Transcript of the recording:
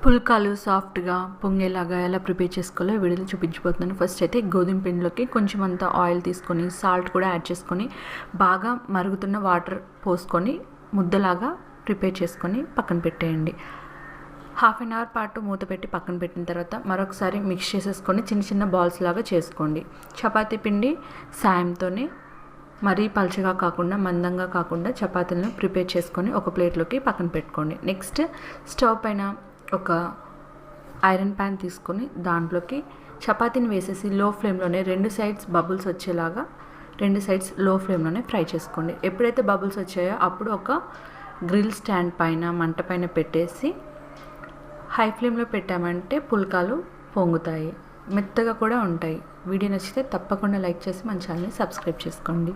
పుల్కాలు సాఫ్ట్గా పొంగేలాగా ఎలా ప్రిపేర్ చేసుకోవాలో వీడియోలో చూపించిపోతున్నాను. ఫస్ట్ అయితే గోధుమ పిండిలోకి కొంచెం అంత ఆయిల్ తీసుకొని సాల్ట్ కూడా యాడ్ చేసుకొని బాగా మరుగుతున్న వాటర్ పోసుకొని ముద్దలాగా ప్రిపేర్ చేసుకొని పక్కన పెట్టేయండి. హాఫ్ అన్ అవర్ పాటు మూత పెట్టి పక్కన పెట్టిన తర్వాత మరొకసారి మిక్స్ చేసేసుకొని చిన్న చిన్న బాల్స్ లాగా చేసుకోండి. చపాతీ పిండి సాయంతోనే మరీ పల్చగా కాకుండా మందంగా కాకుండా చపాతీలను ప్రిపేర్ చేసుకొని ఒక ప్లేట్లోకి పక్కన పెట్టుకోండి. నెక్స్ట్ స్టవ్ పైన ఒక ఐరన్ ప్యాన్ తీసుకొని దాంట్లోకి చపాతీని వేసేసి లో ఫ్లేమ్లోనే రెండు సైడ్స్ బబుల్స్ వచ్చేలాగా రెండు సైడ్స్ లో ఫ్లేమ్లోనే ఫ్రై చేసుకోండి. ఎప్పుడైతే బబుల్స్ వచ్చాయో అప్పుడు ఒక గ్రిల్ స్టాండ్ పైన మంట పైన పెట్టేసి హై ఫ్లేమ్లో పెట్టామంటే పుల్కాలు పొంగుతాయి, మెత్తగా కూడా ఉంటాయి. వీడియో నచ్చితే తప్పకుండా లైక్ చేసి మన ఛానల్ని సబ్స్క్రైబ్ చేసుకోండి.